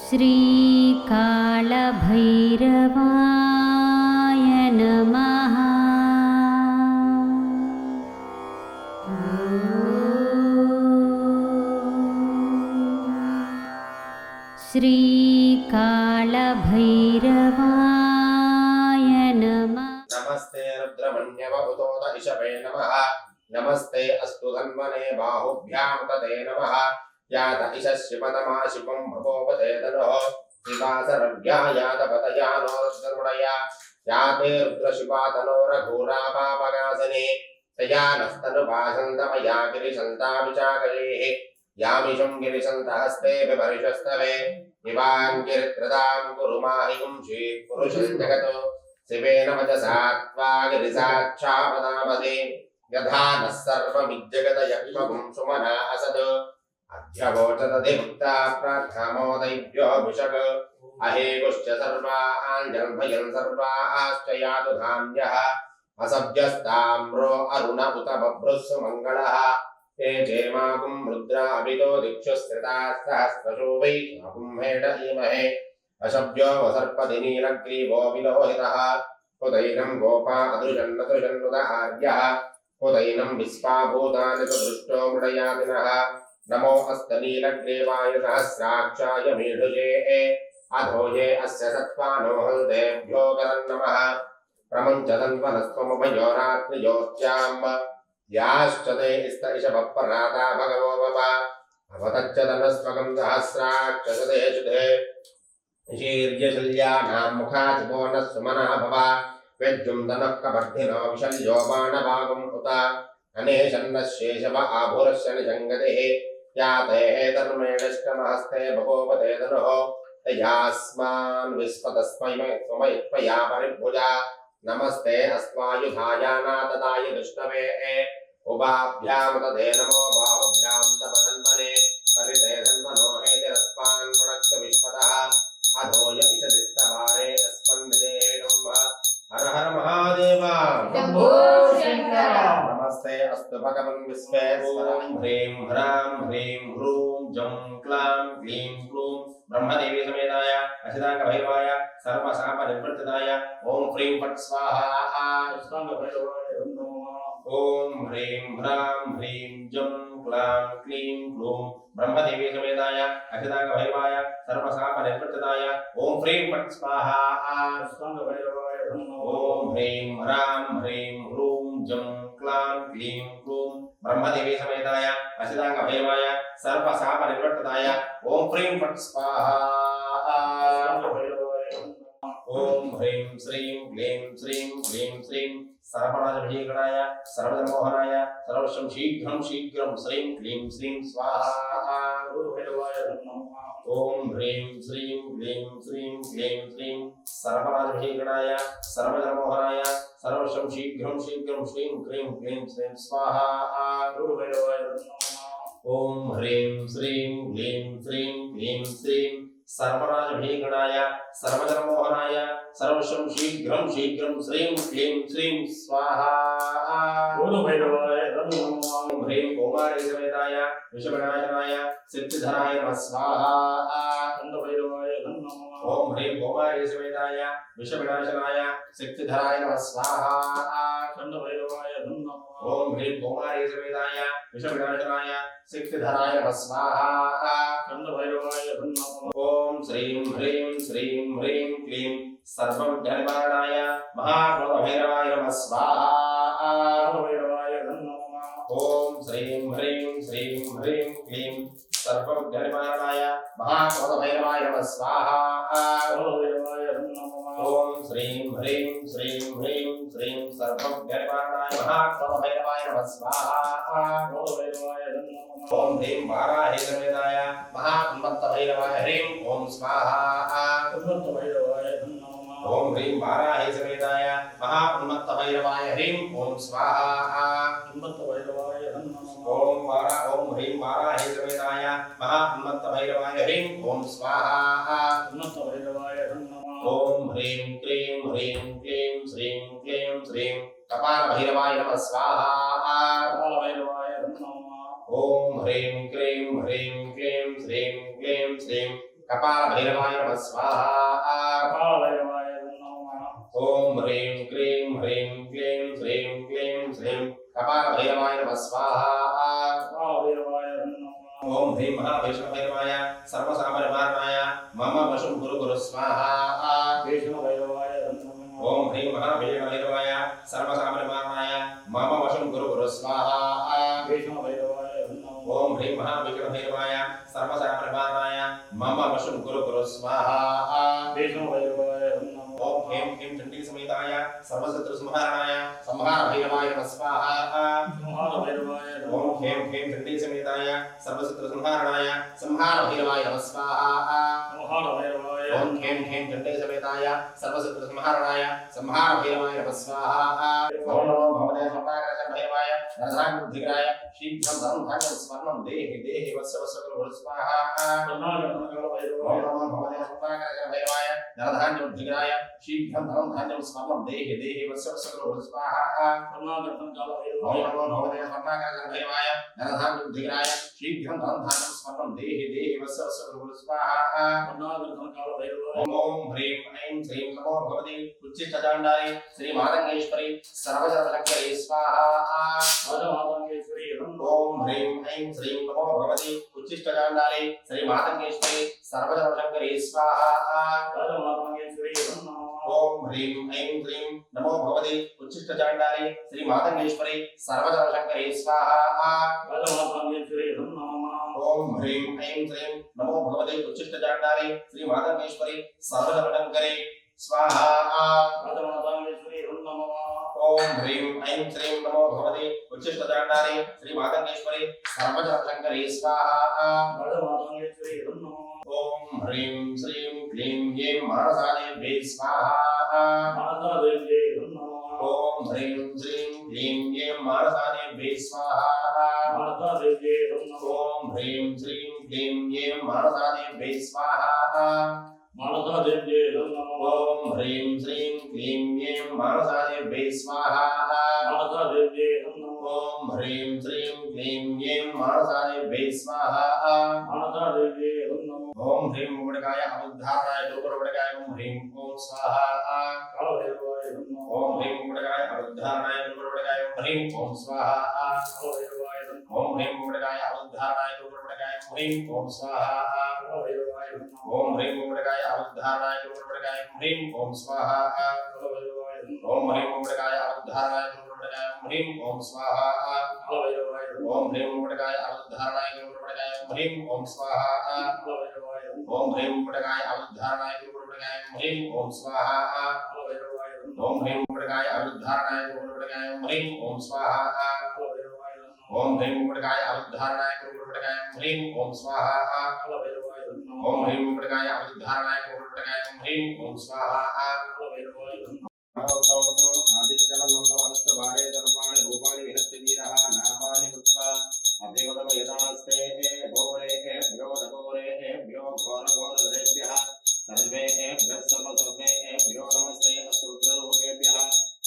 श्रीकालभैरवाय नमः। श्रीकालभैरवाय नमः। नमस्ते रुद्रमन्यवभूतोद इषवे नमः। नमस्ते अस्तु धन्वने बाहुभ्यां तते नमः। यात इषश्रिपदमा शिवं भवोपते तनोः शिवासरभ्या यातपतयानो रुद्रगुणया याते रुद्रशिवा तनो रघुरापापगासने तयानस्तनुभासन्तमया गिरिशन्ताभिचाकलेः यामिषं गिरिशन्तहस्ते बिभर्षस्तवे इवाङ्गिरित्रदां कुरु माहिं श्रीपुरुषं जगतो शिवेन वचसा त्वा गिरिसाक्षापदामसे यथा नः सर्वमिज्जगदयक्ष्मगुं सुमना असत् अध्यवोचतधिमुक्ता प्रार्थमोदैभ्यो भिषक् अहेगुश्च सर्वाञ्जन्भयन् सर्वाश्च यातु धान्यः असभ्यस्ताम्रो अरुण उत बभ्रुस्सु मङ्गलः ते चेमाकुं रुद्रा अभितो दिक्षुस्थिताः सहस्रशो वै कुम्भेड इमहे अशभ्यो वसर्पति नीलग्रीवो विलोहितः उदैनं गोपा अदृशन्नदृशन्नुत आर्यः उदैनं विस्वाभूतानि दृष्टो मृडयातिनः नमो अस्तनीलग्रीवाय सहस्राक्षाय मीढुजे अधोये अस्य सत्त्वानो हल्देभ्यो करन्नमः प्रमञ्चदन्वनस्त्वमुभयोरात्रिज्योत्याम् याश्च ते इस्तरिषभप्पराता भगवो भव अवतच्चदनस्वकं सहस्राक्षसते शुधे शीर्यशल्यानां मुखाचिपो न सुमनः भव वेद्युम्दनः कवर्धिनो विशल्यो बाणवागुम् उत अनेशन्नशेषव आभुरस्य निजङ्गतिः याते धर्मेणष्टमहस्ते भगोपते धनुः तयास्मान् विस्पतस्मयत्वया परिभुजा नमस्ते अस्त्वायुधायानातदाय विष्णवे उभाभ्यां तदे नमो बाहुभ्यां तपधन्वने परिते धन्वनो हेतिरस्मान् प्रणक्ष विश्वतः अधोय इषदिस्तवारे अस्मन्निदेणुं हर हर महादेव शम्भो शङ्कर। नमस्ते अस्तु भगवन् विश्वेश्वराय ह्रीं ह्रां ह्रीं ह्रूं जं क्लां क्लीं क्लूं ब्रह्मदेवी समेताय असिताङ्गभैरवाय सर्वशापनिवृत्ताय ॐ ह्रीं फट् स्वाहा। ॐ ह्रीं ह्रां ह्रीं जं क्लां क्लीं क्लूं ब्रह्मदेवी समेताय असिताङ्गभैरवाय सर्वशापनिवृत्ताय ॐ ह्रीं फट् स्वाहा। ॐ ह्रीं ह्रां ह्रीं ह्रूं जं क्लां क्लीं क्लूं ब्रह्मदेवी समेताय असिताङ्गभैरवाय सर्वशापनिवृत्ताय ॐ ह्रीं फट् स्वाहा। ॐ ह्रीं श्रीं क्लीं श्रीं क्लीं श्रीं सर्वराजभीकराय सर्वधर्मोहराय सर्वशं शीघ्रं शीघ्रं श्रीं क्लीं श्रीं स्वाहा। ॐ ह्रीं श्रीं क्लीं श्रीं क्लीं श्रीं सर्वराजभीकराय सर्वधर्मोहराय सर्वशं शीघ्रं शीघ्रं श्रीं क्लीं क्लीं श्रीं स्वाहा। ॐ ह्रीं श्रीं क्लीं श्रीं क्लीं श्रीं सर्वराजभीकराय सर्वधर्मोहराय सर्वशं शीघ्रं शीघ्रं श्रीं क्लीं श्रीं स्वाहा। ॐ ह्रीं कौमारी समेताय विषविनाशनाय सिद्धिधराय नमः स्वाहा। ॐ ह्रीं कौमारी समेताय विषविनाशनाय सिद्धिधराय नमः स्वाहा। ॐ ह्रीं कौमारी समेताय विषविनाशनाय सिद्धिधराय नमः स्वाहा। ॐ श्रीं ह्रीं श्रीं ह्रीं क्लीं सर्वविघ्ननिवारणाय महागणभैरवाय नमः स्वाहा। ॐ श्रीं ह्रीं श्रीं ह्रीं क्लीं सर्वविघ्ननिवारणाय महागणभैरवाय नमः स्वाहा। ॐ श्रीं ह्रीं श्रीं ह्रीं श्रीं सर्वविघ्ननिवारणाय महागणभैरवाय नमः स्वाहा। ॐ ह्रीं वाराही समेताय महाहनुमन्तभैरवाय ह्रीं ॐ स्वाहा। ॐ ह्रीं वाराही समेताय महाहनुमन्तभैरवाय ह्रीं ॐ स्वाहा। ॐ ह्रीं वाराही समेताय महाहनुमन्तभैरवाय ह्रीं ॐ स्वाहा। ॐ ह्रीं क्लीं ह्रीं क्लीं श्रीं क्लीं श्रीं कपालभैरवाय नमः स्वाहा। ॐ ह्रीं क्लीं ह्रीं क्लीं श्रीं क्लीं श्रीं कपाल भैरवाय नमः स्वाहा कपालभैरवाय नमः ओम ह्रीं क्लीं ह्रीं क्लीं श्रीं क्लीं श्रीं कपाल भैरवाय नमः स्वाहा कपालभैरवाय नमः ओम ह्रीं महाभैरवाय सर्वसामरमारणाय मम वशं गुरु गुरु स्वाहा वैष्णवभैरवाय नमः ओम ह्रीं महाभैरवाय सर्वसामरमारणाय मम वशं गुरु गुरु स्वाहा वैष्णवभैरवाय नमः ओम ह्रीं महाभैरवाय सर्वसामरमारणाय मम वशं गुरु गुरु स्वाहा वैष्णवभैरवाय नमः ओम ह्रीं क्लीं चंडी समेताय सर्वशत्रु संहारणाय संहार भैरवाय नमः स्वाहा संहारभैरवाय ओम ह्रीं क्लीं चंडी समेताय सर्वशत्रु संहारणाय संहार भैरवाय नमः स्वाहा संहारभैरवाय ओम ह्रीं क्लीं चंडी समेताय सर्वशत्रु संहारणाय संहार भैरवाय नमः स्वाहा ओम नमो भगवते सर्वाग्रज भैरवाय नरधान बुद्धिग्राय शीघ्रं धनं धान्यं स्वर्णं देहि देहि वत्स वत्स गुरु स्वाहा ओम नमो भगवते सर्वाग्रज भैरवाय नरधान बुद्धिग्राय शीघ्रं धनं धान्यं स्वर्णं देहि देहि वत्स वत्स गुरु स्वाहा ओम नमो भगवते सर्वाग्रज भैरवाय नरधान बुद्धिग्राय शीघ्रं धनं धान्यं स्वर्णं देहि देहि वत्स वत्स गुरु स्वाहा ओम ह्रीं ऐं श्रीं नमो भगवते उच्चिष्टचाण्डाय श्री मातंगेश्वरी सर्वजनशक्तिये स्वाहा ओम ह्रीं ऐं श्रीं नमो भगवते उच्चिष्टचाण्डाय श्री मातंगेश्वरी सर्वजनशक्तिये स्वाहा ओम ह्रीं ऐं श्रीं नमो भगवते उच्चिष्टचाण्डाय श्री मातंगेश्वरी सर्वजनशक्तिये स्वाहा ओम ह्रीं ऐं श्रीं नमो भगवते उच्चिष्टचाण्डाय श्री मातंगेश्वरी सर्वजनशक्तिये स्वाहा ओम ह्रीं ऐं श्रीं नमो भगवते उच्चिष्टचाण्डाय श्री मातंगेश्वरी सर्वजनशक्तिये स्वाहा ओम ह्रीं श्रीं क्लीं ऐं मानसादेव्यै स्वाहा ओम ह्रीं श्रीं क्लीं ऐं मानसादेव्यै स्वाहा ओम ह्रीं श्रीं क्लीं ऐं मानसादेव्यै स्वाहा ओम ह्रीं श्रीं क्लीं ऐं मानसादेव्यै स्वाहा ओम ह्रीं श्रीं क्लीं ऐं मानसादेव्यै स्वाहा ओम ह्रीं मुमडकाय अवधारणाय दुर्गुरुवडकाय ओम ह्रीं ओम स्वाहा ओम ह्रीं मुमडकाय अवधारणाय दुर्गुरुवडकाय ओम ह्रीं ओम स्वाहा ओम ह्रीं मुमडकाय अवधारणाय दुर्गुरुवडकाय ओम ह्रीं ओम स्वाहा ओम ह्रीं मुमडकाय अवधारणाय दुर्गुरुवडकाय ओम ह्रीं ओम स्वाहा ओम ह्रीं मुमडकाय अवधारणाय दुर्गुरुवडकाय ओम ह्रीं ओम स्वाहा ओम ह्रीं मुमडकाय अवधारणाय दुर्गुरुवडकाय ओम ह्रीं ओम स्वाहा ओम ह्रीं मुमडकाय अवधारणाय दुर्गुरुवडकाय ओम ह्रीं ओम स्वाहा ओम ह्रीं मुमडकाय अवधारणाय दुर्गुरुवडकाय ओम ह्रीं ओम स्वाहा ओम ह्रीं मुमडकाय अवधारणाय दुर्गुरुवडकाय ओम ह्रीं ओम स्वाहा ओम ह्रीं मुमडकाय अवधारणाय दुर्गुरुवडकाय ओम ह्रीं ओम स्वाहा आदित्यवन्दनमस्तवारे सर्वाणि रूपाणि विहत्य वीरः नामानि कृत्वा अभिवदमयदास्ते भोरेभ्यो दभोरेभ्यो घोरघोरधरेभ्यः सर्वेभ्यः सर्वसर्वेभ्यो नमस्ते अस्तुरुद्ररूपेभ्यः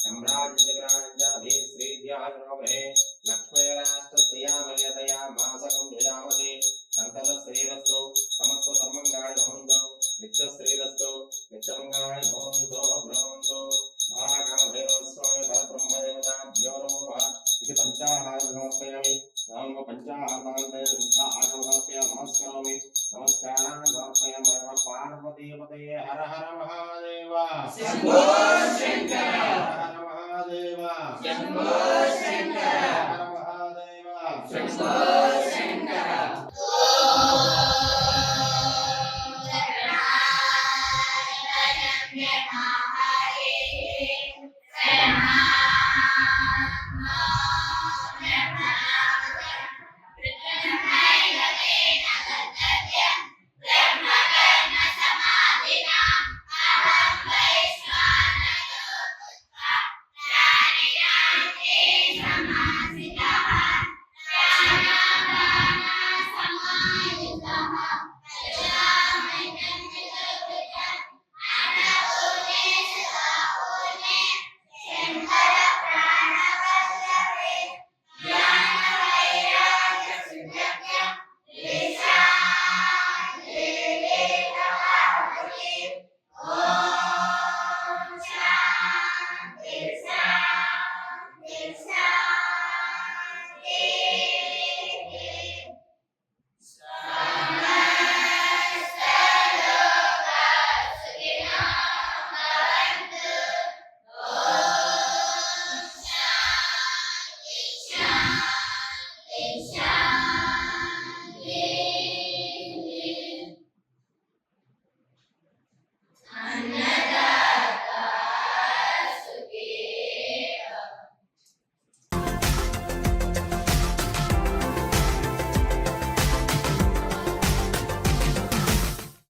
सम्राज्यग्राञ्जाभिश्रीद्याः नमः लक्ष्मीराष्ट्रस्त्रियामयतया मासकं युजामहे सन्ततश्रीरस्तु समस्त सर्वमङ्गानि भवन्तु नित्यश्रीरस्तु नित्यमङ्गानि भवन्तु भ्रवन्तु महाकालभैरवस्वामी परब्रह्मदेवताभ्यो नमो नमः इति पञ्चाहारं समर्पयामि नाम पञ्चाहारान्ते शुद्ध आगम समर्पयामि नमस्करोमि नमस्कारान् समर्पयामि पार्वतीपतये हर हर महादेव शम्भो शङ्कर हर महादेव शम्भो शङ्कर हर महादेव शम्भो